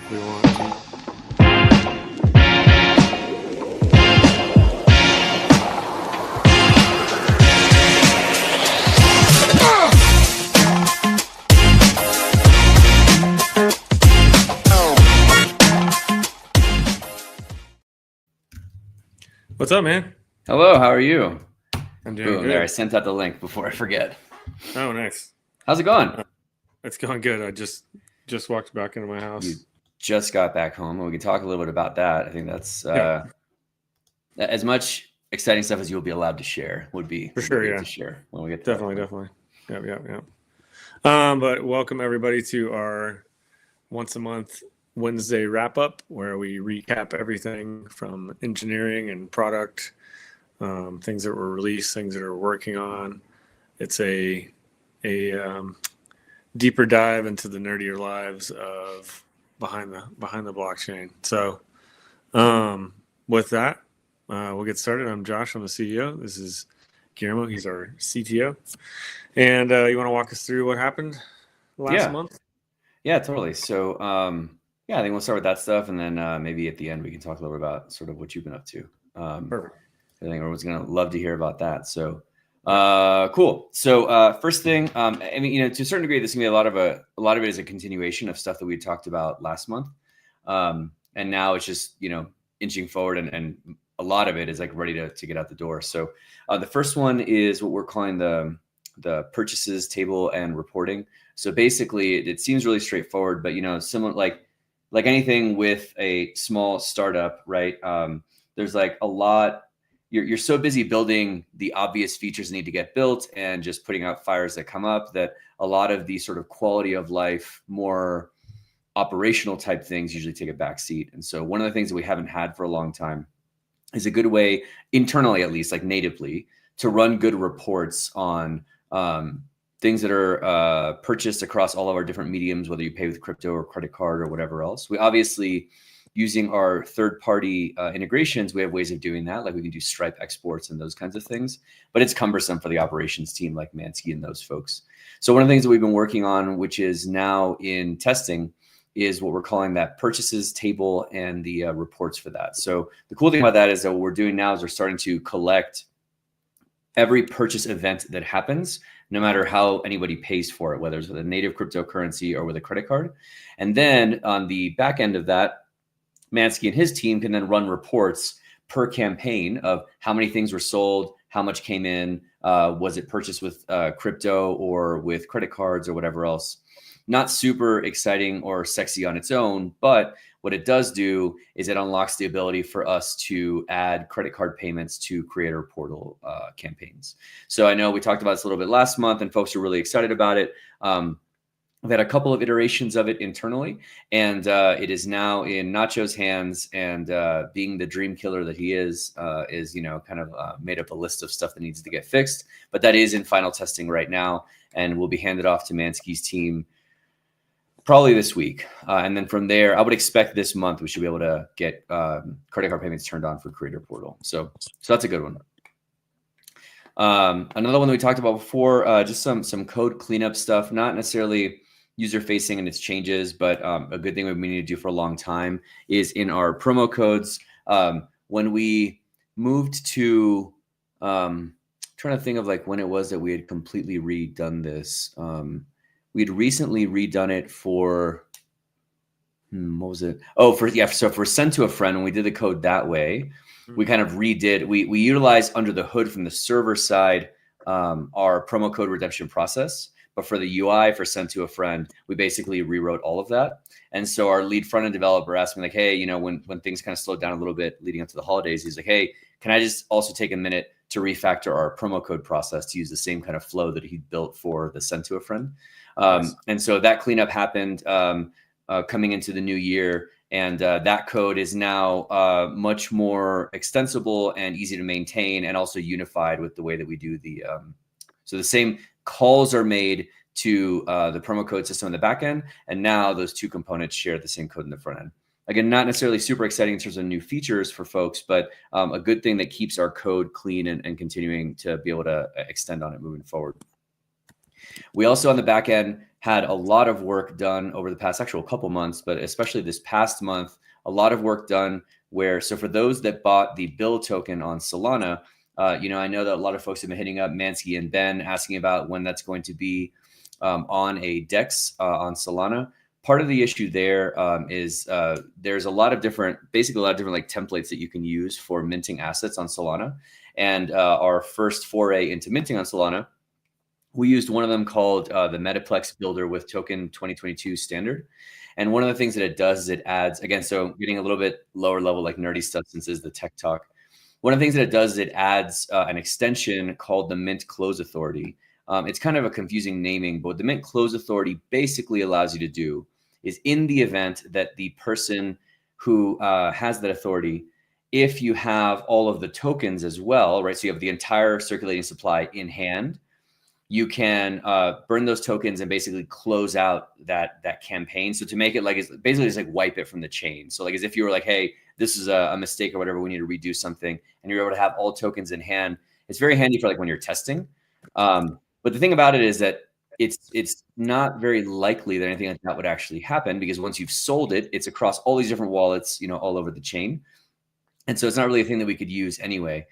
if we want to. What's up, man? Hello, how are you? I'm doing good. There, I sent out the link before I forget. Oh, nice. How's it going? It's going good. I just walked back into my house. You just got back home, and we can talk a little bit about that. I think that's as much exciting stuff as you'll be allowed to share would be for sure. Yeah, to share when we get to definitely. Yep. But welcome everybody to our once a month Wednesday wrap up, where we recap everything from engineering and product, things that were released, things that are working on. It's a deeper dive into the nerdier lives of behind the blockchain. So with that, we'll get started. I'm Josh. I'm the CEO. This is Guillermo. He's our CTO. And you want to walk us through what happened last month? Yeah, totally. So I think we'll start with that stuff, and then maybe at the end we can talk a little bit about sort of what you've been up to. Perfect. I think everyone's going to love to hear about that. So cool. So first thing, I mean, to a certain degree, this is going to be a lot of it is a continuation of stuff that we talked about last month. And now it's just, inching forward, and a lot of it is like ready to get out the door. So the first one is what we're calling the purchases table and reporting. So basically it seems really straightforward, but similar, like anything with a small startup, right? There's like a lot. You're so busy building the obvious features that need to get built and just putting out fires that come up that a lot of the sort of quality of life, more operational type things usually take a back seat. And so one of the things that we haven't had for a long time is a good way, internally at least, like natively, to run good reports on things that are purchased across all of our different mediums, whether you pay with crypto or credit card or whatever else. We obviously, using our third-party integrations, we have ways of doing that. Like we can do Stripe exports and those kinds of things, but it's cumbersome for the operations team like Mansky and those folks. So one of the things that we've been working on, which is now in testing, is what we're calling that purchases table and the reports for that. So the cool thing about that is that what we're doing now is we're starting to collect every purchase event that happens, no matter how anybody pays for it, whether it's with a native cryptocurrency or with a credit card. And then on the back end of that, Mansky and his team can then run reports per campaign of how many things were sold, how much came in, was it purchased with crypto or with credit cards or whatever else. Not super exciting or sexy on its own, but what it does do is it unlocks the ability for us to add credit card payments to creator portal campaigns. So I know we talked about this a little bit last month and folks are really excited about it. We've had a couple of iterations of it internally, and it is now in Nacho's hands, and being the dream killer that he is kind of made up a list of stuff that needs to get fixed, but that is in final testing right now and will be handed off to Mansky's team probably this week. And then from there, I would expect this month we should be able to get credit card payments turned on for Creator Portal. So that's a good one. Another one that we talked about before, just some code cleanup stuff, not necessarily user-facing and its changes, but a good thing we need to do for a long time is in our promo codes. When we moved to, trying to think of like when it was that we had completely redone this. We'd recently redone it for, what was it? Oh, so for send to a friend, when we did the code that way, we kind of redid, we utilized under the hood from the server side, our promo code redemption process. But for the UI for send to a friend, we basically rewrote all of that. And so our lead front-end developer asked me like, hey, when things kind of slowed down a little bit leading up to the holidays, he's like, hey, can I just also take a minute to refactor our promo code process to use the same kind of flow that he built for the send to a friend? Nice. And so that cleanup happened coming into the new year. And that code is now much more extensible and easy to maintain, and also unified with the way that we do so the same calls are made to the promo code system in the back end, and now those two components share the same code in the front end. Again, not necessarily super exciting in terms of new features for folks, but a good thing that keeps our code clean and continuing to be able to extend on it moving forward. We also on the back end had a lot of work done over the past actual couple months, but especially this past month, a lot of work done where, so for those that bought the Bill token on Solana, I know that a lot of folks have been hitting up Mansky and Ben asking about when that's going to be on a DEX on Solana. Part of the issue there is there's a lot of different, basically a lot of different like templates that you can use for minting assets on Solana. And our first foray into minting on Solana, we used one of them called the Metaplex Builder with Token 2022 Standard. And one of the things that it does is it adds, again, so getting a little bit lower level, like nerdy stuff since is the tech talk. One of the things that it does is it adds an extension called the Mint Close Authority. It's kind of a confusing naming, but what the Mint Close Authority basically allows you to do is in the event that the person who has that authority, if you have all of the tokens as well, right? So you have the entire circulating supply in hand, you can burn those tokens and basically close out that campaign. So to make it like, it's basically just like wipe it from the chain. So like as if you were like, hey, this is a mistake or whatever, we need to redo something, and you're able to have all tokens in hand. It's very handy for like when you're testing. But the thing about it is that it's not very likely that anything like that would actually happen, because once you've sold it, it's across all these different wallets, all over the chain. And so it's not really a thing that we could use anyway.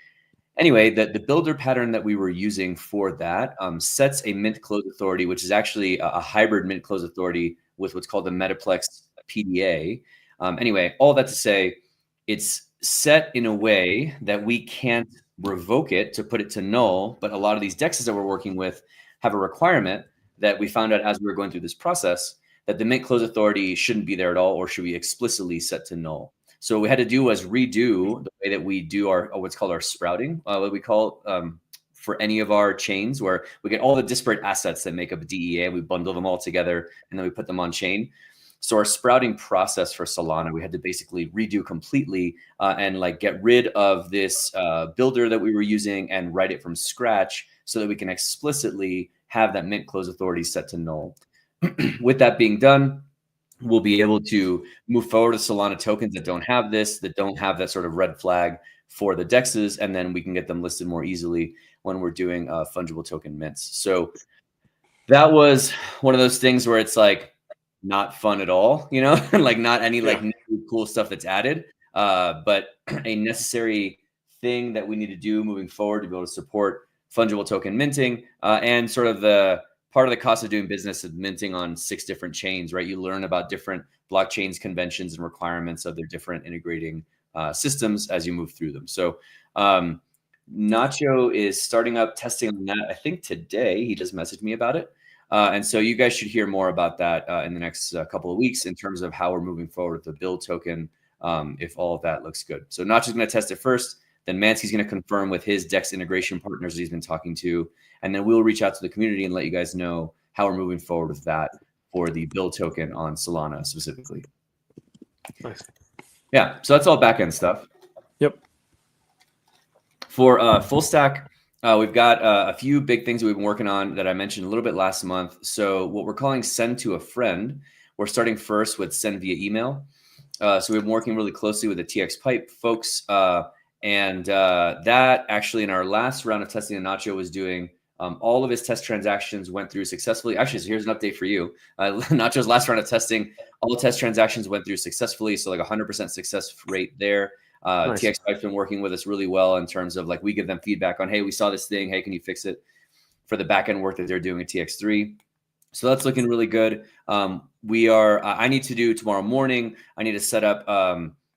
Anyway, the builder pattern that we were using for that sets a Mint Close Authority, which is actually a hybrid Mint Close Authority with what's called the Metaplex PDA. Anyway, all that to say, it's set in a way that we can't revoke it to put it to null, but a lot of these DEXs that we're working with have a requirement that we found out as we were going through this process, that the Mint Close Authority shouldn't be there at all, or should be explicitly set to null. So what we had to do was redo the way that we do our what's called our sprouting, what we call for any of our chains, where we get all the disparate assets that make up a DEA, we bundle them all together, and then we put them on chain. So our sprouting process for Solana, we had to basically redo completely and like get rid of this builder that we were using and write it from scratch so that we can explicitly have that Mint Close Authority set to null. With that being done, we'll be able to move forward with Solana tokens that don't have this, that don't have that sort of red flag for the DEXs, and then we can get them listed more easily when we're doing fungible token mints. So that was one of those things where it's like not fun at all, like not any like new cool stuff that's added, but a necessary thing that we need to do moving forward to be able to support fungible token minting and sort of the part of the cost of doing business is minting on 6 different chains, right? You learn about different blockchains, conventions, and requirements of their different integrating systems as you move through them. So Nacho is starting up testing on that. I think today he just messaged me about it. And so you guys should hear more about that in the next couple of weeks in terms of how we're moving forward with the build token, if all of that looks good. So Nacho's going to test it first. Then Mansky's going to confirm with his DEX integration partners that he's been talking to. And then we'll reach out to the community and let you guys know how we're moving forward with that for the build token on Solana specifically. Nice. Yeah, so that's all back-end stuff. Yep. For full stack, we've got a few big things that we've been working on that I mentioned a little bit last month. So what we're calling Send to a Friend, we're starting first with send via email. So we've been working really closely with the TX Pipe folks. And that actually in our last round of testing that Nacho was doing, all of his test transactions went through successfully. Actually, so here's an update for you. Nacho's last round of testing, all test transactions went through successfully. So like 100% success rate there. Nice. TX Pipe's been working with us really well in terms of like we give them feedback on, hey, we saw this thing. Hey, can you fix it for the backend work that they're doing at TX3? So that's looking really good. I need to do tomorrow morning. I need to set up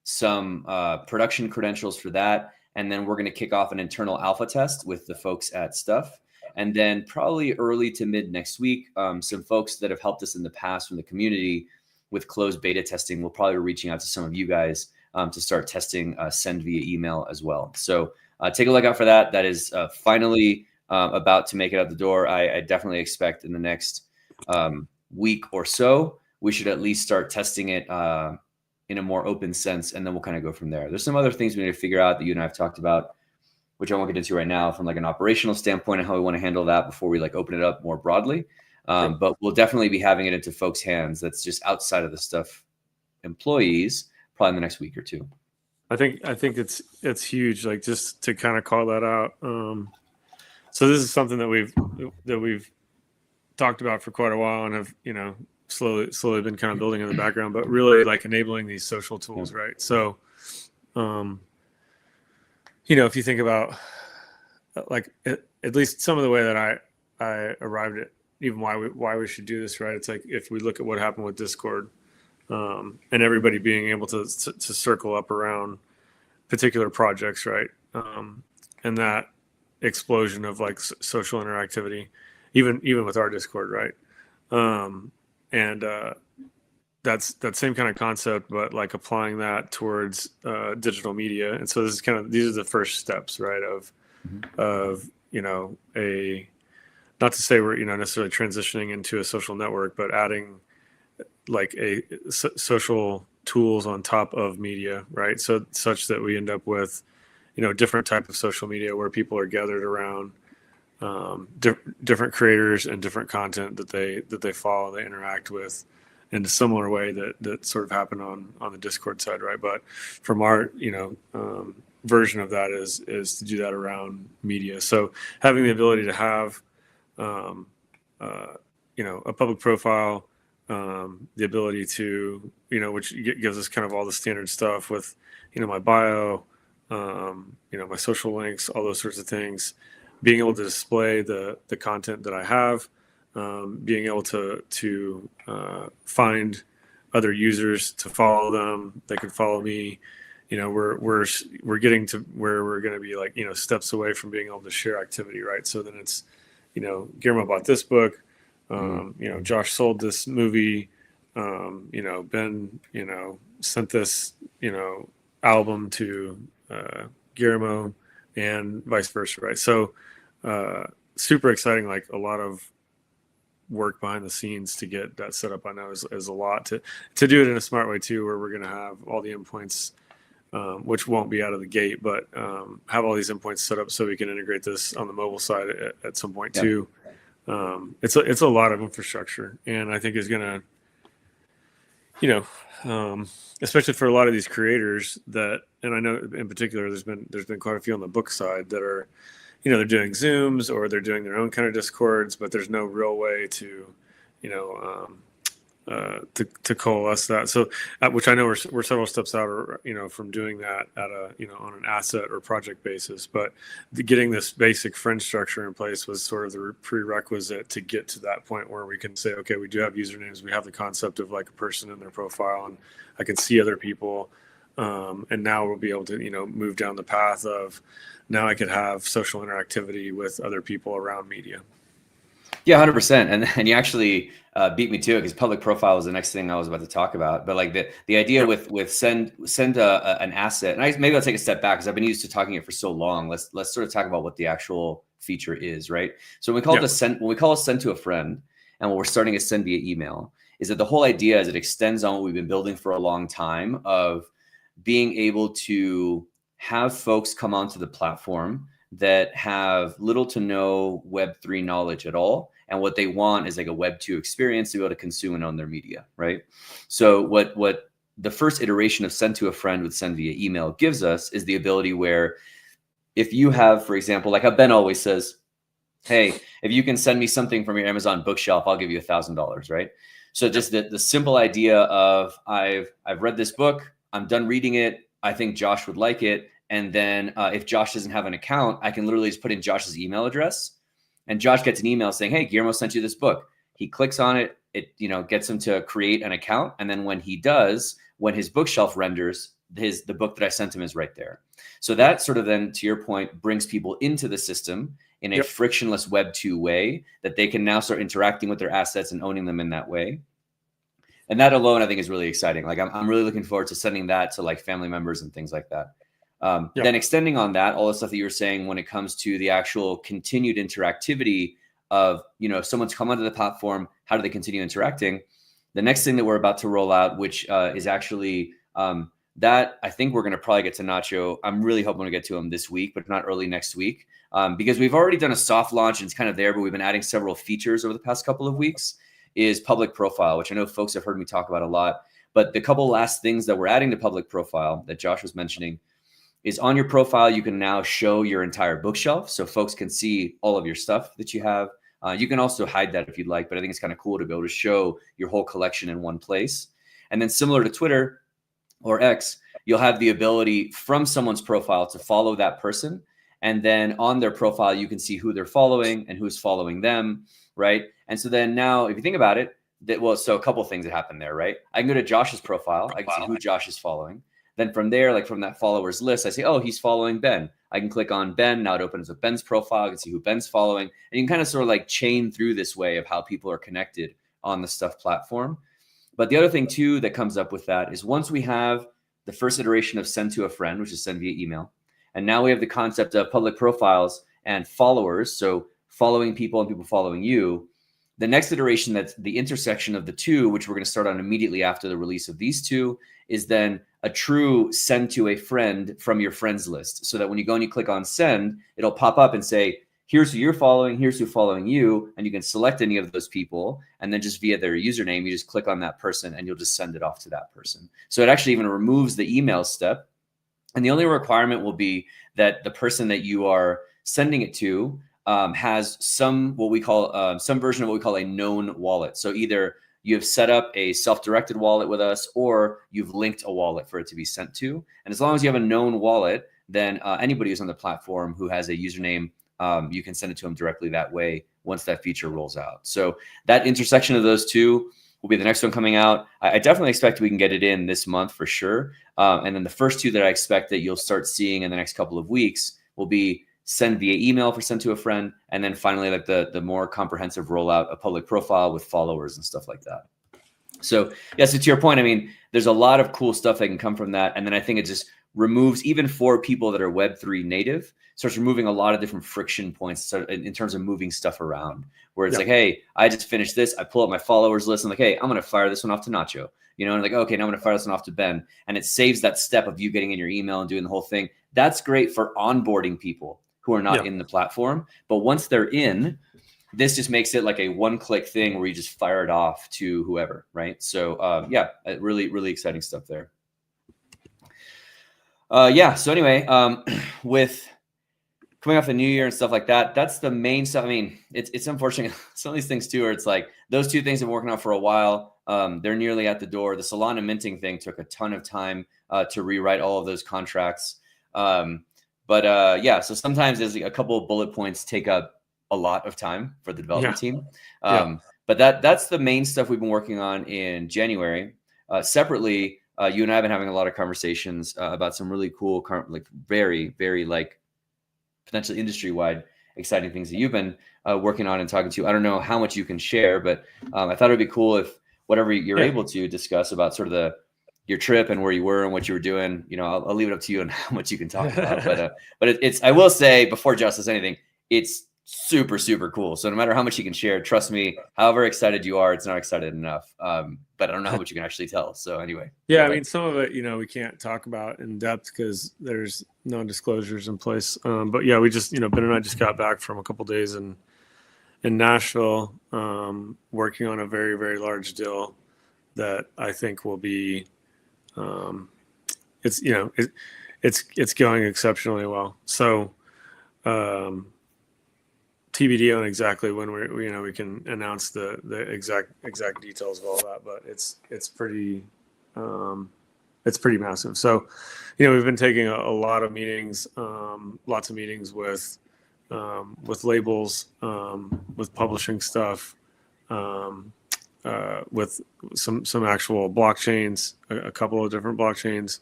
some production credentials for that. And then we're going to kick off an internal alpha test with the folks at Stuff. And then probably early to mid next week, some folks that have helped us in the past from the community with closed beta testing will probably be reaching out to some of you guys to start testing send via email as well. So take a look out for that. That is finally about to make it out the door. I definitely expect in the next week or so, we should at least start testing it in a more open sense, and then we'll kind of go from there. There's some other things we need to figure out that you and I have talked about, which I won't get into right now from like an operational standpoint and how we want to handle that before we like open it up more broadly. But we'll definitely be having it into folks' hands that's just outside of the Stuff employees probably in the next week or two. I think it's huge, like just to kind of call that out. So this is something that we've talked about for quite a while and have, slowly been kind of building in the background, but really like enabling these social tools, right? So, if you think about like at least some of the way that I arrived at even why we should do this, right? It's like if we look at what happened with Discord, and everybody being able to circle up around particular projects, right? And that explosion of like social interactivity, even with our Discord, right? And that's that same kind of concept, but like applying that towards digital media. And so these are the first steps, right? Of a, not to say we're necessarily transitioning into a social network, but adding like social tools on top of media, right? So such that we end up with different type of social media where people are gathered around different creators and different content that they follow, they interact with in a similar way that sort of happened on the Discord side, right? But from our version of that is to do that around media. So having the ability to have a public profile, the ability to which gives us kind of all the standard stuff with my bio, my social links, all those sorts of things, being able to display the content that I have, being able to find other users to follow them. They can follow me. We're getting to where we're going to be like steps away from being able to share activity, right? So then it's Guillermo bought this book, Josh sold this movie, Ben sent this album to Guillermo, and vice versa, right? So super exciting, like a lot of work behind the scenes to get that set up. I know is a lot to do it in a smart way too, where we're going to have all the endpoints, which won't be out of the gate, but have all these endpoints set up so we can integrate this on the mobile side at some point too. It's a lot of infrastructure, and I think is going to, especially for a lot of these creators that, and I know in particular, there's been quite a few on the book side that are, they're doing Zooms or they're doing their own kind of Discords, but there's no real way to, to coalesce that. So, which I know we're several steps out, or from doing that at a on an asset or project basis. But getting this basic friend structure in place was sort of the prerequisite to get to that point where we can say, okay, we do have usernames, we have the concept of like a person in their profile, and I can see other people, and now we'll be able to move down the path of now I could have social interactivity with other people around media. Yeah, 100%. And you actually beat me to it, because public profile was the next thing I was about to talk about. But like the idea with send an asset, and maybe I'll take a step back because I've been used to talking it for so long. Let's sort of talk about what the actual feature is, right? So when we call it send to a friend, and what we're starting is send via email, is that the whole idea is it extends on what we've been building for a long time of being able to have folks come onto the platform that have little to no Web3 knowledge at all. And what they want is like a Web2 experience to be able to consume and own their media, right? So what the first iteration of send to a friend with send via email gives us is the ability where if you have, for example, like how Ben always says, hey, if you can send me something from your Amazon bookshelf, I'll give you $1,000, right? So just the simple idea of I've read this book, I'm done reading it, I think Josh would like it. And then if Josh doesn't have an account, I can literally just put in Josh's email address, and Josh gets an email saying, hey, Guillermo sent you this book. He clicks on it. It gets him to create an account. And then when he does, when his bookshelf renders, the book that I sent him is right there. So that sort of then, to your point, brings people into the system in a frictionless Web 2 way that they can now start interacting with their assets and owning them in that way. And that alone, I think, is really exciting. Like I'm really looking forward to sending that to like family members and things like that. Then extending on that, all the stuff that you were saying when it comes to the actual continued interactivity of, if someone's come onto the platform, how do they continue interacting? The next thing that we're about to roll out, which is actually that I think we're going to probably get to Nacho. I'm really hoping to get to him this week, but not early next week, because we've already done a soft launch and it's kind of there, but we've been adding several features over the past couple of weeks, is public profile, which I know folks have heard me talk about a lot. But the couple last things that we're adding to public profile that Josh was mentioning is on your profile, you can now show your entire bookshelf. So folks can see all of your stuff that you have. You can also hide that if you'd like, but I think it's kind of cool to be able to show your whole collection in one place. And then similar to Twitter or X, you'll have the ability from someone's profile to follow that person. And then on their profile, you can see who they're following and who's following them, right? And so then now, if you think about it, so a couple of things that happen there, right? I can go to Josh's profile. I can see who Josh is following. Then from there, like from that followers list, I say, oh, he's following Ben. I can click on Ben. Now it opens up Ben's profile. I can see who Ben's following. And you can kind of sort of like chain through this way of how people are connected on the Stuff platform. But the other thing too that comes up with that is once we have the first iteration of send to a friend, which is send via email, and now we have the concept of public profiles and followers, so following people and people following you, the next iteration, that's the intersection of the two, which we're going to start on immediately after the release of these two, is then a true send to a friend from your friends list. So that when you go and you click on send, it'll pop up and say, here's who you're following, here's who's following you, and you can select any of those people, and then just via their username, you just click on that person and you'll just send it off to that person. So it actually even removes the email step. And the only requirement will be that the person that you are sending it to has some version of what we call a known wallet. So either you have set up a self-directed wallet with us, or you've linked a wallet for it to be sent to. And as long as you have a known wallet, then anybody who's on the platform who has a username, you can send it to them directly that way once that feature rolls out. So that intersection of those two will be the next one coming out. I definitely expect we can get it in this month for sure. And then the first two that I expect that you'll start seeing in the next couple of weeks will be send via email for send to a friend. And then finally, like the more comprehensive rollout of public profile with followers and stuff like that. So yeah, so to your point, I mean, there's a lot of cool stuff that can come from that. And then I think it just removes, even for people that are Web3 native, starts removing a lot of different friction points in terms of moving stuff around, where it's like, hey, I just finished this. I pull up my followers list. I'm like, hey, I'm going to fire this one off to Nacho, and like, okay, now I'm going to fire this one off to Ben. And it saves that step of you getting in your email and doing the whole thing. That's great for onboarding people who are not in the platform. But once they're in, this just makes it like a one-click thing where you just fire it off to whoever, right? So yeah, really, really exciting stuff there. So anyway, with coming off the new year and stuff like that, that's the main stuff. I mean, it's unfortunate. Some of these things too, where it's like those two things have been working on for a while. They're nearly at the door. The Solana minting thing took a ton of time to rewrite all of those contracts. So sometimes there's a couple of bullet points take up a lot of time for the development team. But that's the main stuff we've been working on in January. Separately, you and I have been having a lot of conversations about some really cool, very, very potentially industry-wide exciting things that you've been working on and talking to. I don't know how much you can share, but I thought it'd be cool if whatever you're able to discuss about sort of your trip and where you were and what you were doing. I'll leave it up to you and how much you can talk about. But it's I will say before Josh says anything, it's super, super cool. So no matter how much you can share, trust me, however excited you are, it's not excited enough. But I don't know how much you can actually tell. So anyway. Yeah, I mean, some of it, we can't talk about in depth because there's non-disclosures in place. But yeah, we just, Ben and I just got back from a couple days in Nashville, working on a very, very large deal that I think will be, it's going exceptionally well. So, TBD on exactly when we can announce the exact details of all that, but it's pretty massive. So, we've been taking a lot of meetings, lots of meetings with labels, with publishing stuff, with some actual blockchains, a couple of different blockchains.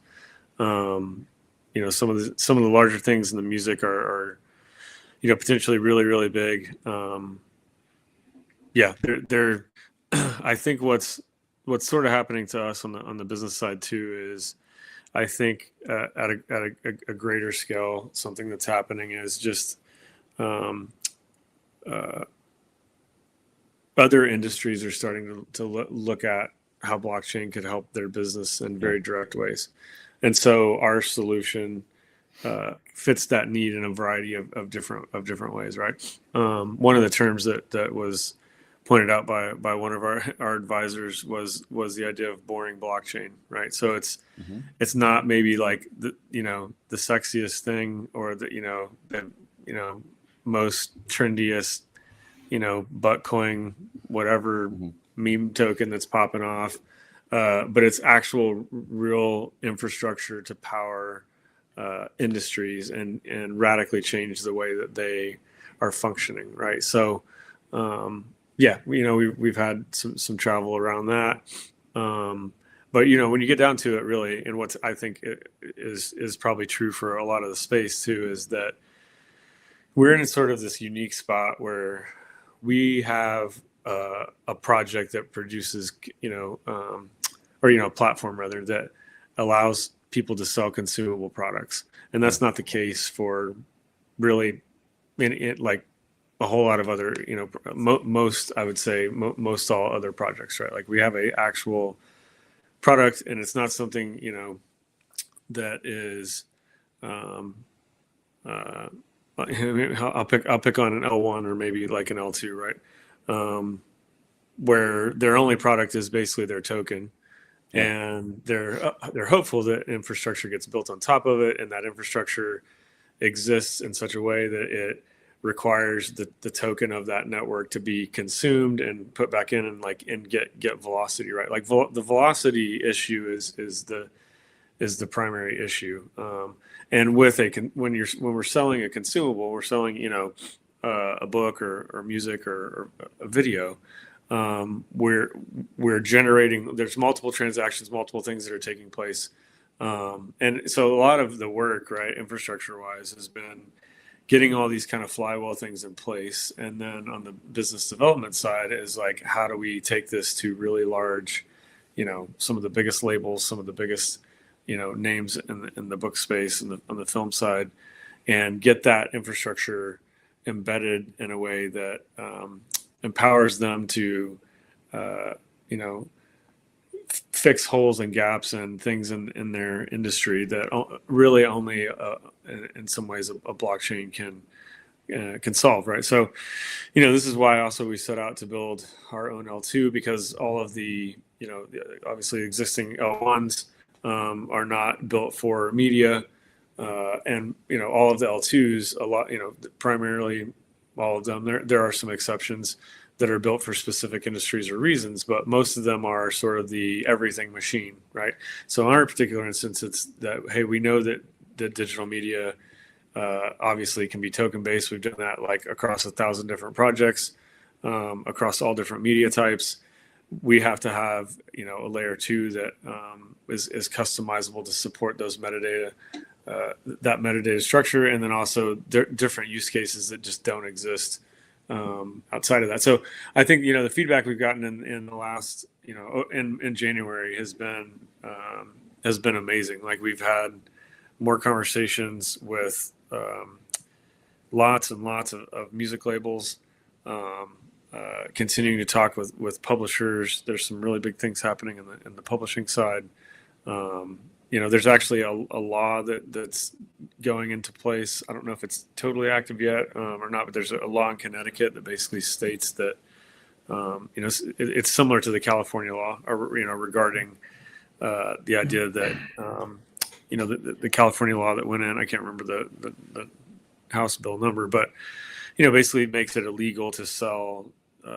Some of the larger things in the music are potentially really, really big. They're I think what's sort of happening to us on the business side too is, I think at a greater scale, something that's happening is just other industries are starting to look at how blockchain could help their business in very direct ways, and so our solution fits that need in a variety of different ways, right? One of the terms that was pointed out by one of our advisors was the idea of boring blockchain, right? So it's not maybe like the sexiest thing or the most trendiest Buttcoin, whatever Mm-hmm. meme token that's popping off, but it's actual real infrastructure to power industries and radically change the way that they are functioning, right? So, yeah, we've had some travel around that, but when you get down to it, really, and what I think is probably true for a lot of the space too, is that we're in sort of this unique spot where we have a project that produces, or a platform rather that allows people to sell consumable products, and that's not the case for really like a whole lot of other, most I would say most all other projects, right? Like we have a actual product, and it's not something that is um, uh, I'll pick on an L1 or maybe like an L2, right? Where their only product is basically their token, Yeah. and they're hopeful that infrastructure gets built on top of it, and that infrastructure exists in such a way that it requires the token of that network to be consumed and put back in and get velocity, right? Like the velocity issue is the primary issue. And when we're selling a consumable, we're selling a book or music or a video. We're generating. There's multiple transactions, multiple things that are taking place, and so a lot of the work, right, infrastructure wise, has been getting all these kind of flywheel things in place. And then on the business development side is like, how do we take this to really large, some of the biggest labels, some of the biggest, names in the book space and on the film side, and get that infrastructure embedded in a way that empowers them to, you know, fix holes and gaps and things in their industry that really only, in some ways, a blockchain can solve, right? So, this is why also we set out to build our own L2, because all of the, obviously existing L1s are not built for media, and all of the L2s, a lot, primarily all of them. There are some exceptions that are built for specific industries or reasons, but most of them are sort of the everything machine, right? So in our particular instance, it's that, hey, we know that digital media obviously can be token based. We've done that like across 1,000 different projects, across all different media types. We have to have a layer 2 that is customizable to support those metadata, that metadata structure, and then also different use cases that just don't exist outside of that. So I think the feedback we've gotten in the last in January has been amazing. Like we've had more conversations with lots and lots of music labels, continuing to talk with publishers. There's some really big things happening in the publishing side. There's actually a law that's going into place. I don't know if it's totally active yet or not, but there's a law in Connecticut that basically states that it's similar to the California law, regarding the idea that the California law that went in. I can't remember the House bill number, but basically makes it illegal to sell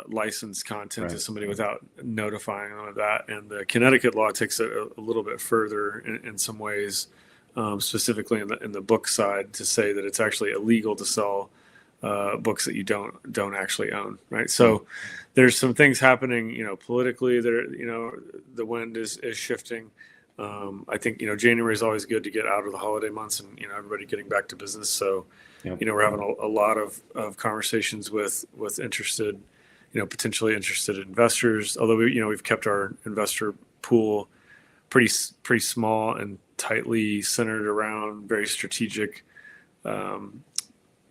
licensed content to somebody without notifying them of that. And the Connecticut law takes it a little bit further in some ways, specifically in the book side, to say that it's actually illegal to sell books that you don't actually own, right? So there's some things happening, politically that the wind is shifting. I think January is always good to get out of the holiday months and everybody getting back to business. So we're having a lot of conversations with interested, potentially interested investors. Although we've kept our investor pool pretty small and tightly centered around very strategic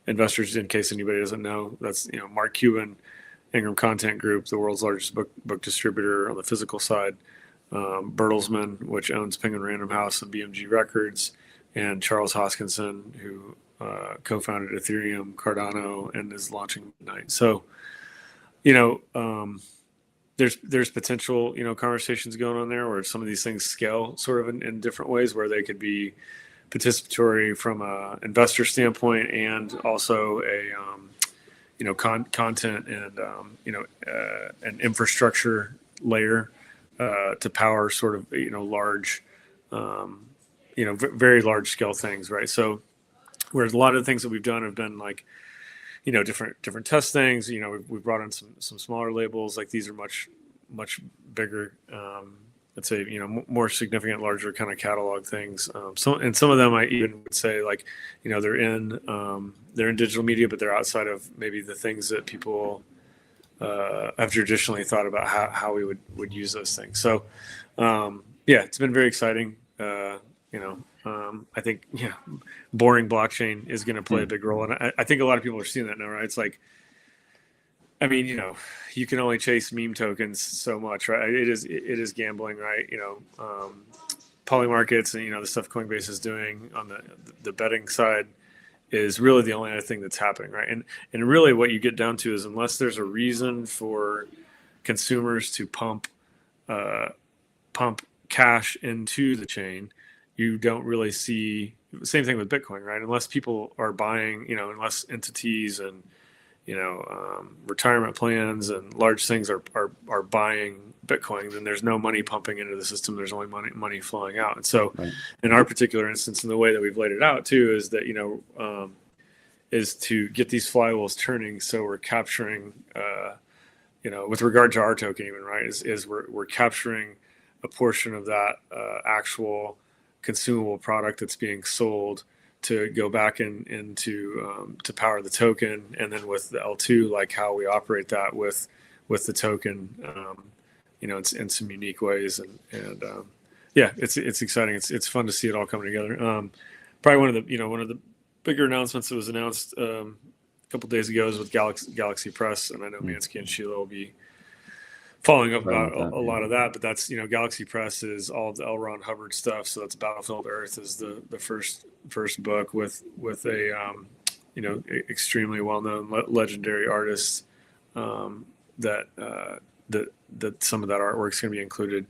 investors. In case anybody doesn't know, that's Mark Cuban, Ingram Content Group, the world's largest book distributor on the physical side. Bertelsmann, which owns Penguin Random House and BMG Records, and Charles Hoskinson, who co-founded Ethereum, Cardano, and is launching Midnight. So, there's potential, conversations going on there where some of these things scale sort of in different ways, where they could be participatory from a investor standpoint and also a content and an infrastructure layer to power sort of large, very large scale things, right? So whereas a lot of the things that we've done have been like different test things. We've brought in some smaller labels. Like these are much bigger. Let's say more significant, larger kind of catalog things. And some of them I even would say like they're in digital media, but they're outside of maybe the things that people have traditionally thought about how we would use those things. So it's been very exciting. I think boring blockchain is going to play a big role, and I think a lot of people are seeing that now, right? It's like, I mean, you can only chase meme tokens so much, right? It is gambling, right? Poly markets and the stuff Coinbase is doing on the betting side is really the only other thing that's happening, right? And really, what you get down to is unless there's a reason for consumers to pump cash into the chain, you don't really see. Same thing with Bitcoin, right? Unless people are buying, unless entities and retirement plans and large things are buying Bitcoin, then there's no money pumping into the system. There's only money flowing out. And so, right. In our particular instance, and the way that we've laid it out too, is that is to get these flywheels turning. So we're capturing, with regard to our token, even right, is we're capturing a portion of that actual consumable product that's being sold to go back into to power the token, and then with the L2, like how we operate that with the token, in some unique ways, and it's exciting. It's fun to see it all come together. Probably one of the bigger announcements that was announced a couple days ago is with Galaxy Press, and I know Mansky and Sheila will be following up about a lot of that, but that's Galaxy Press is all of the L. Ron Hubbard stuff. So that's Battlefield Earth is the first book with a extremely well known legendary artist that some of that artwork's going to be included.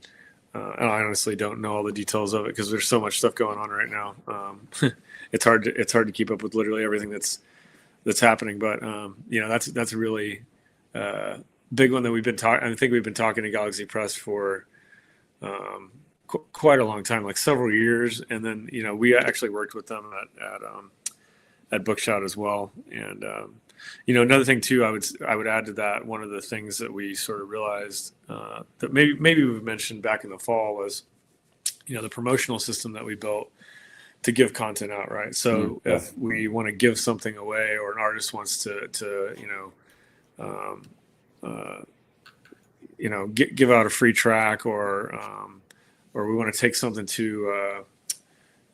And I honestly don't know all the details of it because there's so much stuff going on right now. It's hard to keep up with literally everything that's happening. But that's a really big one that we've been talking. I think we've been talking to Galaxy Press for quite a long time, like several years. And then we actually worked with them at Bookshot as well. And another thing too, I would add to that. One of the things that we sort of realized that maybe we mentioned back in the fall was the promotional system that we built to give content out, right? So if we want to give something away, or an artist wants to give out a free track, or we want to take something to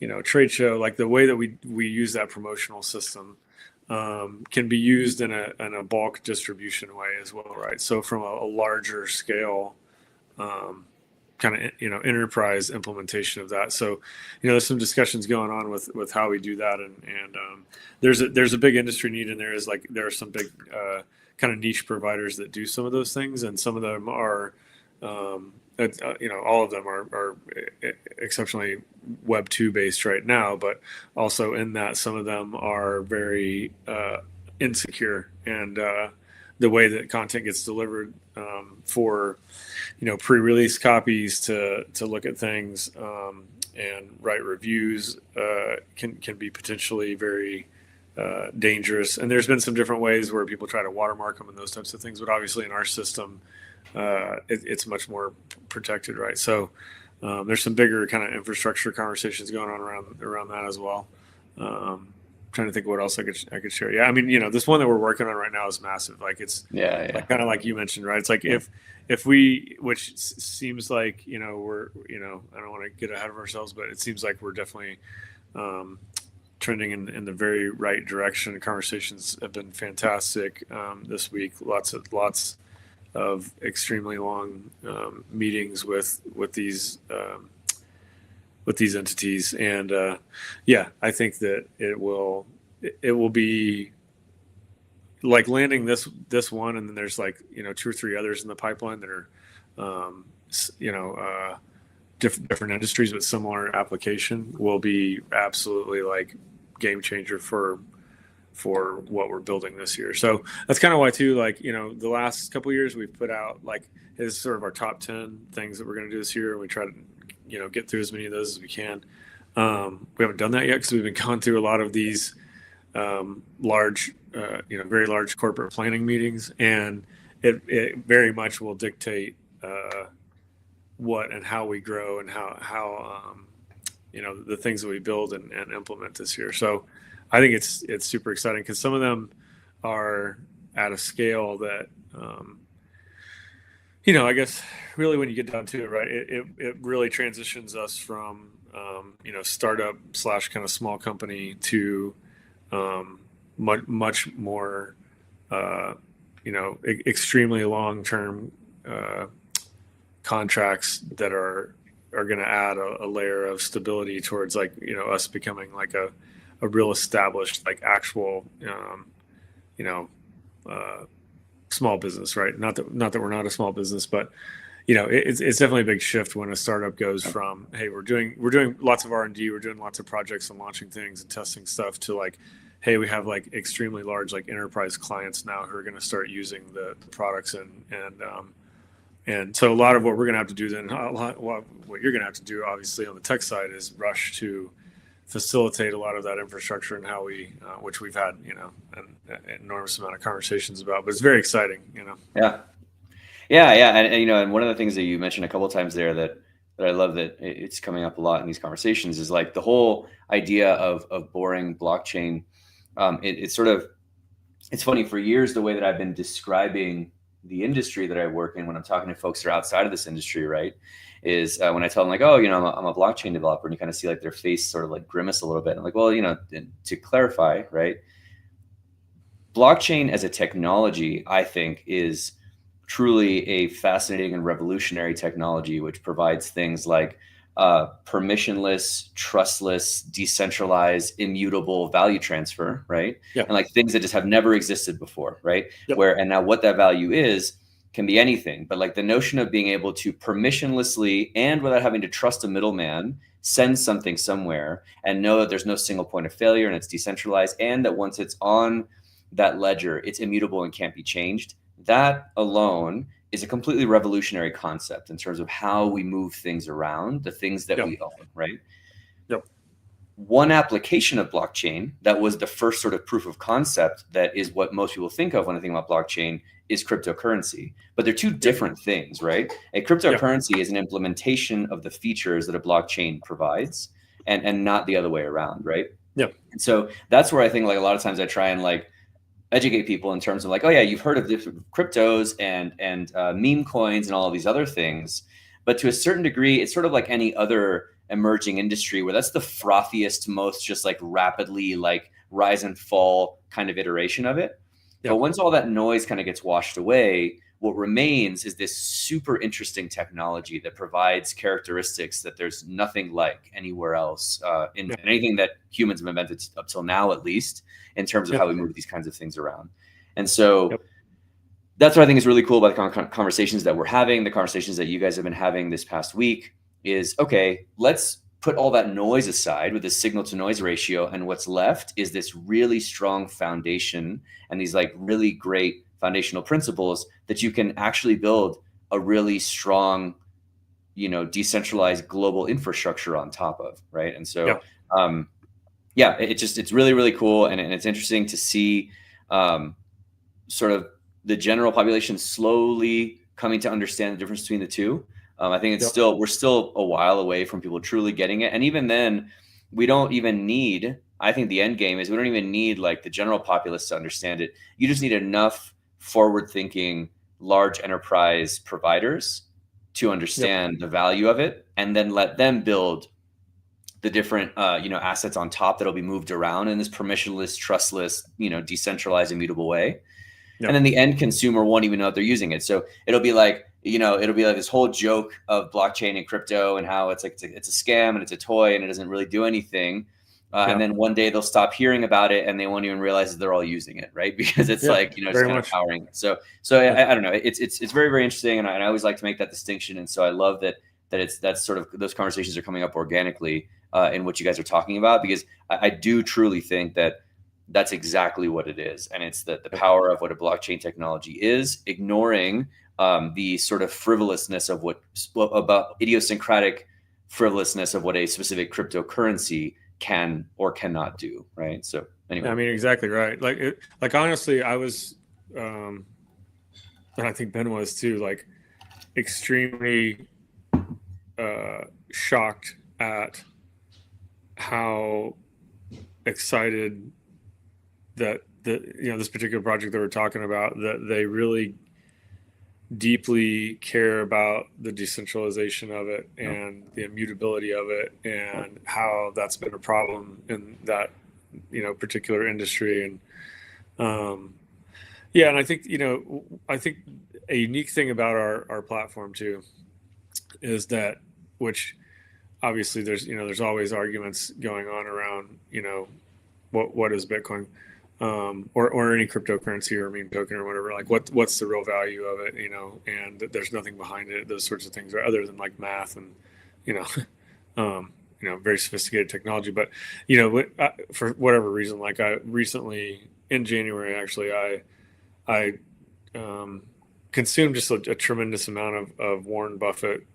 a trade show, like the way that we use that promotional system can be used in a bulk distribution way as well, right? So from a larger scale kind of enterprise implementation of that. So there's some discussions going on with how we do that, and there's a big industry need, and there are some big kind of niche providers that do some of those things, and some of them are all of them are exceptionally Web 2 based right now, but also in that some of them are very insecure, and the way that content gets delivered for pre-release copies to look at things and write reviews can be potentially very dangerous. And there's been some different ways where people try to watermark them and those types of things, but obviously in our system it's much more protected, right? So there's some bigger kind of infrastructure conversations going on around that as well. Trying to think what else I could share. Yeah, I mean, this one that we're working on right now is massive. Like it's like, kind of like you mentioned, right? It's like if we, which seems like we're I don't want to get ahead of ourselves, but it seems like we're definitely trending in the very right direction. Conversations have been fantastic this week. Lots of extremely long meetings with these entities, and I think that it will be like landing this one, and then there's like 2 or 3 others in the pipeline that are different industries with similar application, will be absolutely like game changer for for what we're building this year. So that's kind of why too, like, the last couple of years we've put out like is sort of our top 10 things that we're going to do this year. And we try to, get through as many of those as we can. We haven't done that yet because we've been going through a lot of these large, very large corporate planning meetings, and it very much will dictate what and how we grow and how the things that we build and implement this year. So I think it's super exciting because some of them are at a scale that I guess really when you get down to it, right, it really transitions us from startup / kind of small company to much more extremely long-term contracts that are going to add a layer of stability towards like us becoming like a real established like actual small business, right? Not that we're not a small business, but it's definitely a big shift when a startup goes from, hey, we're doing lots of R&D, we're doing lots of projects and launching things and testing stuff, to like, hey, we have like extremely large like enterprise clients now who are going to start using the products, and so a lot of what we're going to have to do then, what you're going to have to do obviously on the tech side is rush to facilitate a lot of that infrastructure and how we, which we've had an enormous amount of conversations about, but it's very exciting. Yeah, and one of the things that you mentioned a couple of times there that I love that it's coming up a lot in these conversations is like the whole idea of boring blockchain. It's funny, for years the way that I've been describing the industry that I work in when I'm talking to folks that are outside of this industry, right, is when I tell them like, oh, I'm a blockchain developer, and you kind of see like their face sort of like grimace a little bit. I'm like, well, to clarify, right, blockchain as a technology, I think, is truly a fascinating and revolutionary technology, which provides things like permissionless, trustless, decentralized, immutable value transfer, right? Yeah. And like things that just have never existed before, right? Yep. And now what that value is can be anything, but like the notion of being able to permissionlessly and without having to trust a middleman, send something somewhere and know that there's no single point of failure and it's decentralized, and that once it's on that ledger, it's immutable and can't be changed. That alone is a completely revolutionary concept in terms of how we move things around, the things that we own, right? Yep. One application of blockchain that was the first sort of proof of concept that is what most people think of when they think about blockchain is cryptocurrency. But they're two different things, right? A cryptocurrency is an implementation of the features that a blockchain provides, and not the other way around, right? Yeah. And so that's where I think like a lot of times I try and like educate people in terms of like, oh yeah, you've heard of different cryptos and meme coins and all of these other things, but to a certain degree, it's sort of like any other emerging industry where that's the frothiest, most just like rapidly like rise and fall kind of iteration of it. Yeah. But once all that noise kind of gets washed away, what remains is this super interesting technology that provides characteristics that there's nothing like anywhere else in anything that humans have invented up till now, at least, in terms of how we move these kinds of things around. And so that's what I think is really cool about the conversations that we're having, the conversations that you guys have been having this past week is, okay, let's put all that noise aside with the signal to noise ratio. And what's left is this really strong foundation and these like really great foundational principles that you can actually build a really strong, decentralized global infrastructure on top of, right? And so, it's really, really cool. And it's interesting to see sort of the general population slowly coming to understand the difference between the two. I think we're still a while away from people truly getting it. And even then, we don't even need, I think the end game is we don't even need like the general populace to understand it. You just need enough forward-thinking large enterprise providers to understand the value of it, and then let them build the different assets on top that'll be moved around in this permissionless, trustless, decentralized, immutable way. And then the end consumer won't even know that they're using it. So it'll be like this whole joke of blockchain and crypto and how it's like it's a scam and it's a toy and it doesn't really do anything. And then one day they'll stop hearing about it and they won't even realize that they're all using it, right? Because it's just kind of powering it. So I don't know. It's very, very interesting, and I always like to make that distinction. And so I love that's sort of those conversations are coming up organically in what you guys are talking about, because I do truly think that That's exactly what it is. And it's the power of what a blockchain technology is, ignoring the sort of frivolousness of about idiosyncratic frivolousness of what a specific cryptocurrency can or cannot do. Right. So anyway. I mean, exactly right. Like honestly, I was, and I think Ben was too, like extremely shocked at how excited that this particular project that we're talking about, that they really deeply care about the decentralization of it and the immutability of it, and how that's been a problem in that particular industry. And yeah, and I think a unique thing about our platform too is that, which obviously there's always arguments going on around what is Bitcoin, or any cryptocurrency or meme token or whatever, like what's the real value of it, and there's nothing behind it, those sorts of things, other than like math and very sophisticated technology. But for whatever reason, like I recently in January, actually, I consumed just a tremendous amount of Warren Buffett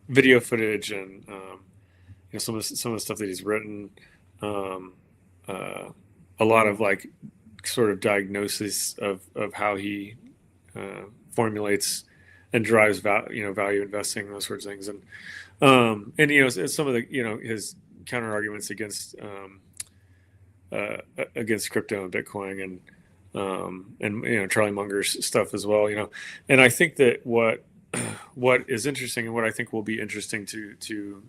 video footage, and some of the stuff that he's written, a lot of like sort of diagnosis of how he formulates and drives value investing and those sorts of things. And some of the his counter arguments against crypto and Bitcoin, and Charlie Munger's stuff as well. And I think that what is interesting, and what I think will be interesting to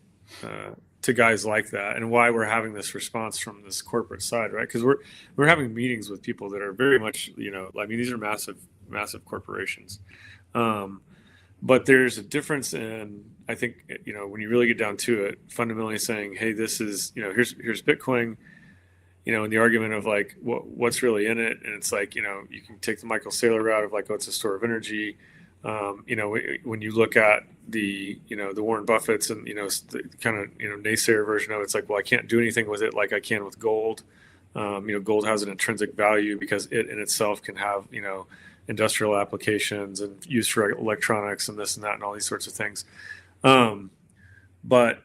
guys like that, and why we're having this response from this corporate side, right? Because we're having meetings with people that are very much, I mean, these are massive corporations, but there's a difference in, I think, when you really get down to it, fundamentally saying, hey, this is, here's Bitcoin, and the argument of like what's really in it, and it's like, you can take the Michael Saylor route of like, oh, it's a store of energy. When you look at the Warren Buffetts and the kind of naysayer version of it, it's like, well, I can't do anything with it like I can with gold. Gold has an intrinsic value because it in itself can have industrial applications and use for electronics and this and that and all these sorts of things. But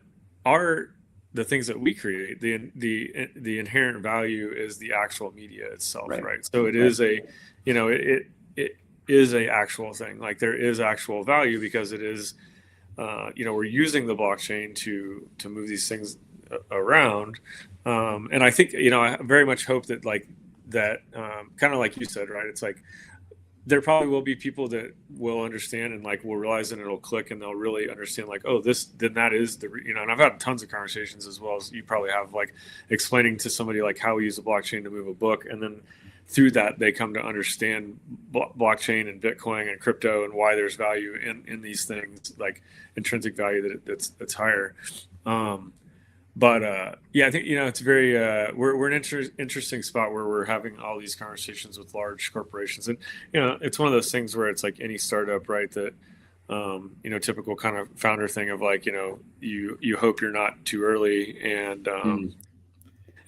the things that we create, the inherent value is the actual media itself, right? So it is it is a actual thing. Like there is actual value because it is, we're using the blockchain to move these things around. And I think, I very much hope that kind of like you said, right? It's like, there probably will be people that will understand and like will realize, and it'll click, and they'll really understand like, oh, that is and I've had tons of conversations, as well as you probably have, like explaining to somebody like how we use the blockchain to move a book, and then through that they come to understand blockchain and Bitcoin and crypto and why there's value in these things, like intrinsic value that's higher. But yeah, I think it's very we're an interesting spot where we're having all these conversations with large corporations, and it's one of those things where it's like any startup, right? That typical kind of founder thing of like you hope you're not too early, and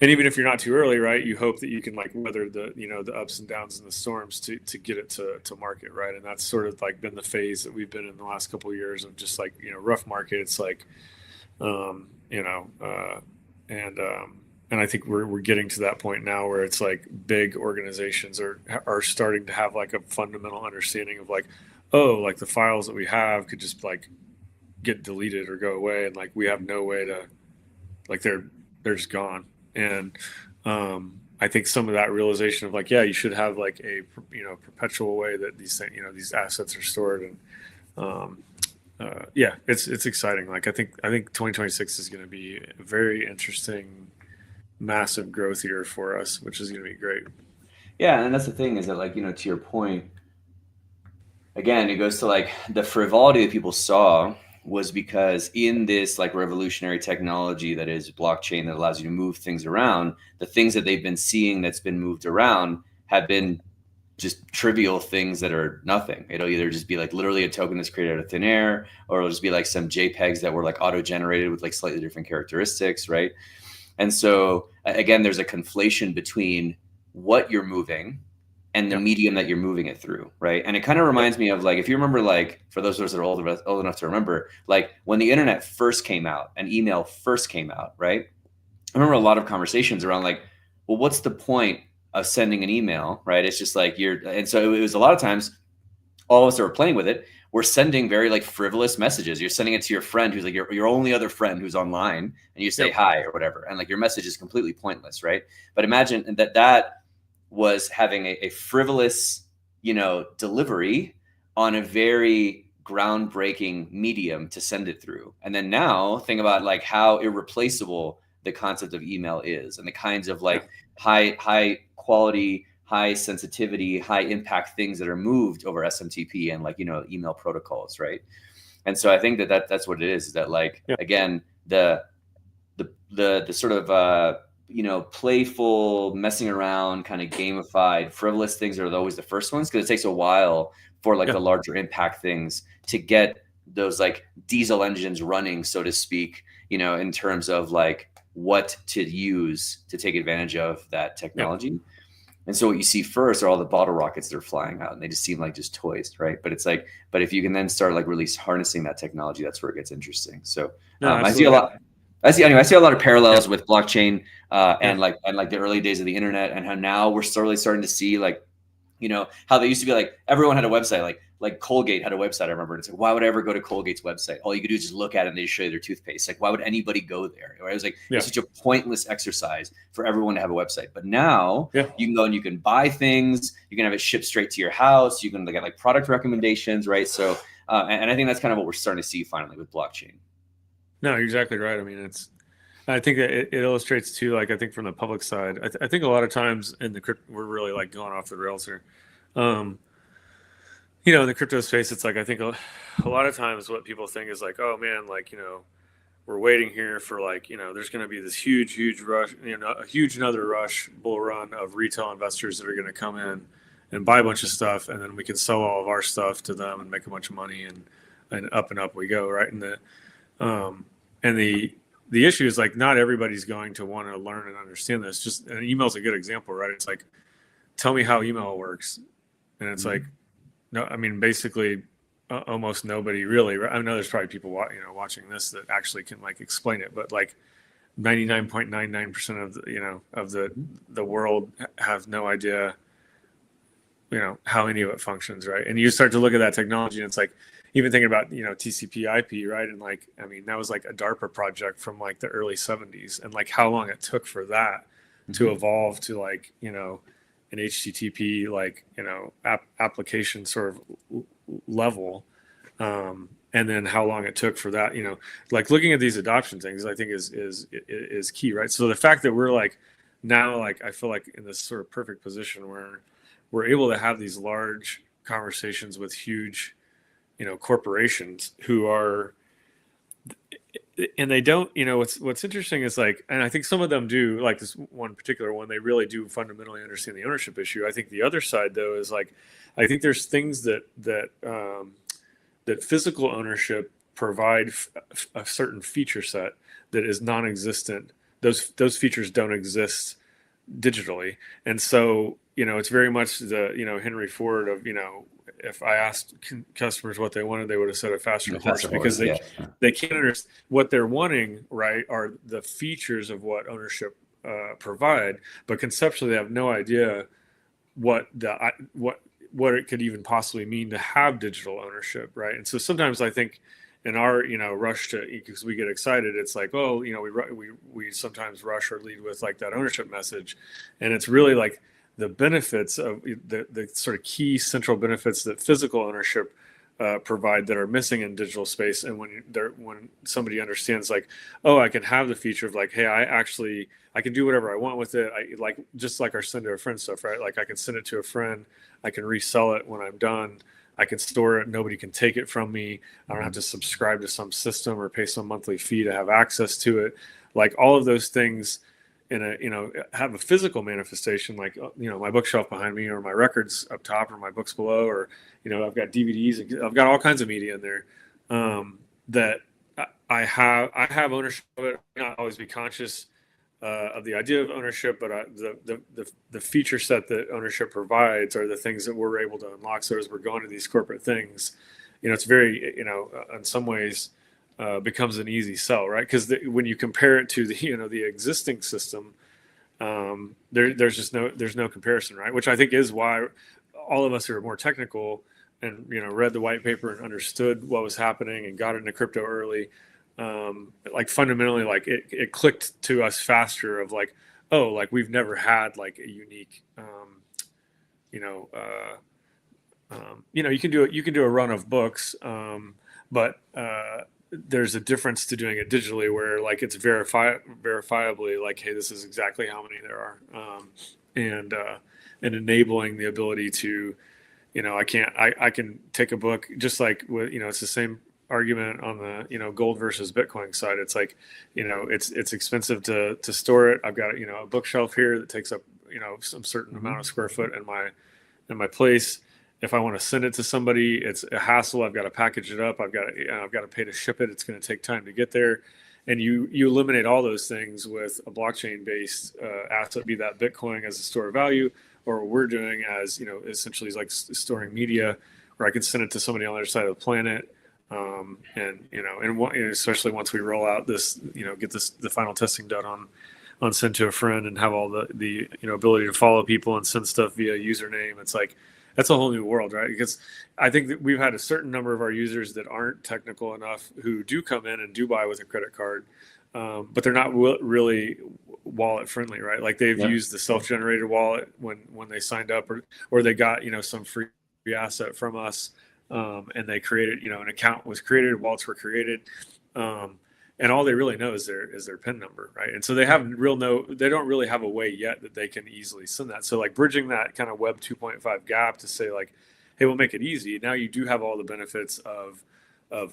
even if you're not too early, right, you hope that you can like weather the the ups and downs and the storms to get it to market, right? And that's sort of like been the phase that we've been in the last couple of years of just like rough market. It's like and I think we're getting to that point now where it's like big organizations are starting to have like a fundamental understanding of like, oh, like the files that we have could just like get deleted or go away, and like we have no way to, like they're just gone. And I think some of that realization of like, yeah, you should have like a perpetual way that these things, these assets are stored, and yeah, it's exciting. Like I think 2026 is going to be a very interesting, massive growth year for us, which is going to be great. Yeah, and that's the thing, is that like to your point, again, it goes to like the frivolity that people saw was because in this like revolutionary technology that is blockchain that allows you to move things around, the things that they've been seeing that's been moved around have been just trivial things that are nothing. It'll either just be like literally a token that's created out of thin air, or it'll just be like some JPEGs that were like auto-generated with like slightly different characteristics, right? And so again, there's a conflation between what you're moving and the medium that you're moving it through, right? And it kind of reminds me of like, if you remember, like for those of us that are old enough to remember, like when the internet first came out and email first came out, right? I remember a lot of conversations around like, well, what's the point of sending an email, right? It's just like and so it was a lot of times all of us that were playing with it, we're sending very like frivolous messages. You're sending it to your friend who's like your only other friend who's online, and you say hi or whatever, and like your message is completely pointless, right? But imagine that was having a frivolous, delivery on a very groundbreaking medium to send it through. And then now think about like how irreplaceable the concept of email is, and the kinds of like high quality, high sensitivity, high impact things that are moved over SMTP and like, email protocols, right? And so I think that's what it is that like, again, the sort of, playful, messing around, kind of gamified, frivolous things are always the first ones, because it takes a while for like the larger impact things to get those like diesel engines running, so to speak, in terms of like what to use to take advantage of that technology. And so what you see first are all the bottle rockets that are flying out, and they just seem like just toys, right? But it's like, but if you can then start like really harnessing that technology, that's where it gets interesting. So I see a lot. I see a lot of parallels with blockchain and like the early days of the internet, and how now we're slowly starting to see like, how they used to be like everyone had a website, like Colgate had a website. I remember, it's like, why would I ever go to Colgate's website? All you could do is just look at it and they just show you their toothpaste. Like, why would anybody go there? Right? It was like it's such a pointless exercise for everyone to have a website. But now you can go and you can buy things. You can have it shipped straight to your house. You can get like product recommendations, right? So, and I think that's kind of what we're starting to see finally with blockchain. No, you're exactly right. I mean, I think that it illustrates too, like I think from the public side, I think a lot of times in we're really like going off the rails here. In the crypto space, it's like, I think a lot of times what people think is like, oh man, like, we're waiting here for like, there's going to be this huge rush, a huge another rush bull run of retail investors that are going to come in and buy a bunch of stuff, and then we can sell all of our stuff to them and make a bunch of money, and up we go, right? And the issue is like not everybody's going to want to learn and understand this. Just an email's a good example, right? It's like, tell me how email works, and it's like, no, I mean, basically, almost nobody really. I know there's probably people watching this that actually can like explain it, but like 99.99% of the world have no idea, how any of it functions, right? And you start to look at that technology, and it's like, even thinking about TCP/IP, right? And like, I mean, that was like a DARPA project from like the early 70s, and like how long it took for that to evolve to like an HTTP like application sort of level, and then how long it took for that, like looking at these adoption things, I think is key, right? So the fact that we're like now, like I feel like in this sort of perfect position where we're able to have these large conversations with huge corporations who are, and they don't, what's interesting is like, and I think some of them do, like this one particular one, they really do fundamentally understand the ownership issue. I think the other side though is like, I think there's things that physical ownership provide a certain feature set that is non-existent. Those features don't exist digitally, and so it's very much the Henry Ford of if I asked customers what they wanted, they would have said a faster horse, because they can't understand what they're wanting, right? Are the features of what ownership provide, but conceptually they have no idea what it could even possibly mean to have digital ownership, right? And so sometimes I think in our rush to, because we get excited, it's like, oh, we sometimes rush or lead with like that ownership message, and it's really like the benefits of the sort of key central benefits that physical ownership provide that are missing in digital space. And when somebody understands like, oh, I can have the feature of like, hey, I can do whatever I want with it. I like, just like our send to a friend stuff, right? Like I can send it to a friend, I can resell it when I'm done, I can store it, nobody can take it from me. I don't have to subscribe to some system or pay some monthly fee to have access to it. Like all of those things in a have a physical manifestation, like my bookshelf behind me, or my records up top, or my books below, or I've got DVDs, I've got all kinds of media in there that I have ownership of it. I may not always be conscious of the idea of ownership, but the feature set that ownership provides are the things that we're able to unlock. So as we're going to these corporate things, it's very, in some ways, becomes an easy sell, right? Because when you compare it to the existing system, there's no comparison, right? Which I think is why all of us who are more technical and read the white paper and understood what was happening and got into crypto early, like fundamentally, like it clicked to us faster of like, oh, like we've never had like a unique, you can do a run of books, but there's a difference to doing it digitally where like it's verifiably like, hey, this is exactly how many there are, and enabling the ability to, I can take a book just like with, it's the same argument on the, gold versus Bitcoin side. It's like, it's expensive to store it. I've got, a bookshelf here that takes up, some certain amount of square foot in my place. If I want to send it to somebody, it's a hassle. I've got to package it up. I've got to pay to ship it. It's going to take time to get there. And you eliminate all those things with a blockchain based asset, be that Bitcoin as a store of value, or what we're doing as, essentially is like storing media, where I can send it to somebody on the other side of the planet. And especially once we roll out this, get the final testing done on send to a friend and have all the ability to follow people and send stuff via username. It's like, that's a whole new world, right? Because I think that we've had a certain number of our users that aren't technical enough who do come in and do buy with a credit card, but they're not really wallet friendly, right? Like they've used the self-generated wallet when they signed up, or they got some free asset from us, and they created an account was created, wallets were created, and all they really know is their PIN number, right? And so they don't really have a way yet that they can easily send that. So like bridging that kind of Web 2.5 gap to say like, hey, we'll make it easy. Now you do have all the benefits of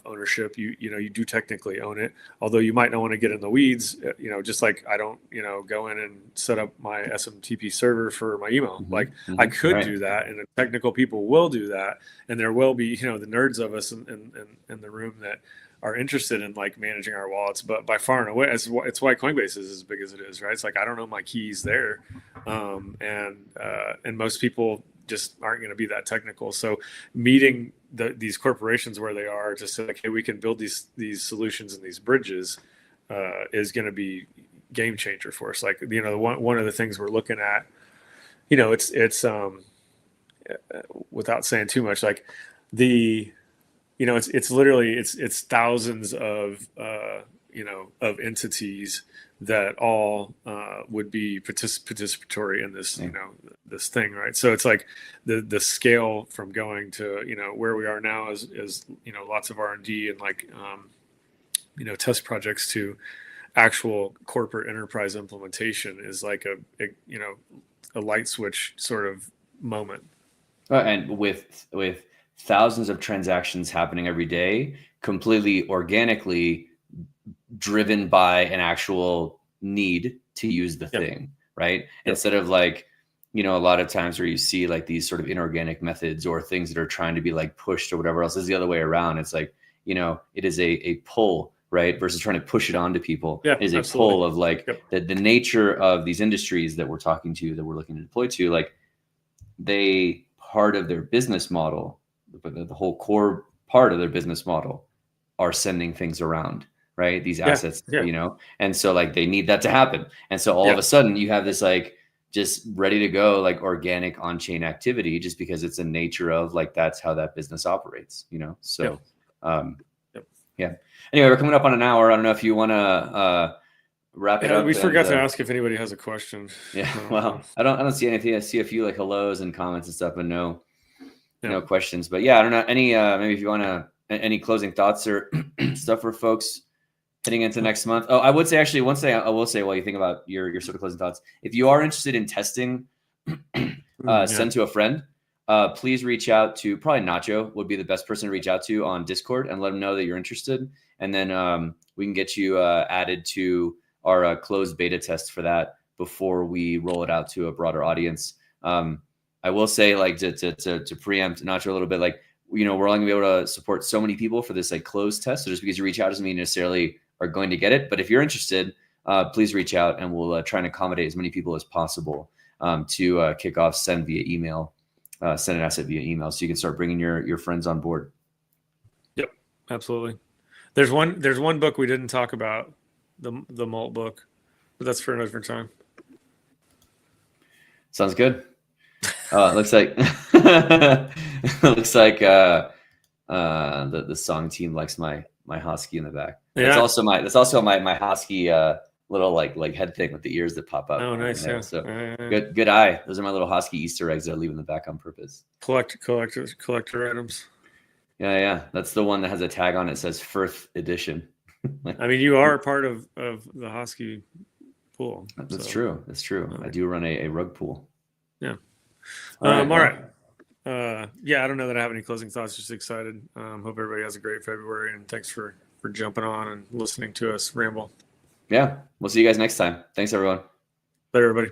ownership. You do technically own it, although you might not want to get in the weeds. Just like I don't go in and set up my SMTP server for my email. Like I could do that, and the technical people will do that, and there will be the nerds of us in the room that are interested in like managing our wallets, but by far and away, it's why Coinbase is as big as it is, right? It's like I don't know my keys there, and most people just aren't going to be that technical. So meeting these corporations where they are, just say like, hey, we can build these solutions and these bridges, is going to be game changer for us. Like one of the things we're looking at, it's without saying too much, like it's literally it's thousands of of entities that all would be participatory in this this thing, right? So it's like the scale from going to where we are now is lots of R&D and like test projects to actual corporate enterprise implementation is like a light switch sort of moment. And with thousands of transactions happening every day, completely organically driven by an actual need to use the thing, right? Instead of like, a lot of times where you see like these sort of inorganic methods or things that are trying to be like pushed or whatever else, is the other way around. It's like, it is a pull, right? Versus trying to push it onto people. It is absolutely. A pull of like the nature of these industries that we're talking to, that we're looking to deploy to, like part of their business model, but the whole core part of their business model are sending things around, right? These assets, and so like they need that to happen. And so all of a sudden you have this like just ready to go, like organic on-chain activity, just because it's a nature of like, that's how that business operates, So, Anyway, we're coming up on an hour. I don't know if you want to wrap it up. We forgot to ask if anybody has a question. Well, I don't see anything. I see a few like hellos and comments and stuff, but no questions. But I don't know, any maybe if you want to, any closing thoughts or stuff for folks heading into next month. Oh, I would say actually one thing I will say while you think about your sort of closing thoughts, if you are interested in testing send to a friend, please reach out to, probably Nacho would be the best person to reach out to on Discord, and let them know that you're interested, and then we can get you added to our closed beta test for that before we roll it out to a broader audience. I will say, like, to preempt Nacho a little bit, like, we're only gonna be able to support so many people for this like closed test. So just because you reach out doesn't mean necessarily are going to get it. But if you're interested, please reach out, and we'll try and accommodate as many people as possible to kick off send via email, send an asset via email, so you can start bringing your friends on board. Yep, absolutely. There's one book we didn't talk about, the malt book, but that's for another time. Sounds good. It looks like the song team likes my husky in the back. Yeah. That's also my husky little like head thing with the ears that pop up. Oh, nice. Yeah. So good eye. Those are my little husky Easter eggs that I leave in the back on purpose. Collector items. Yeah. That's the one that has a tag on it that says Firth Edition. I mean, you are a part of the husky pool. That's true. That's true. I do run a rug pool. Yeah. All right. Yeah, I don't know that I have any closing thoughts. Just excited. Hope everybody has a great February, and thanks for jumping on and listening to us ramble. Yeah, we'll see you guys next time. Thanks, everyone. Bye, everybody.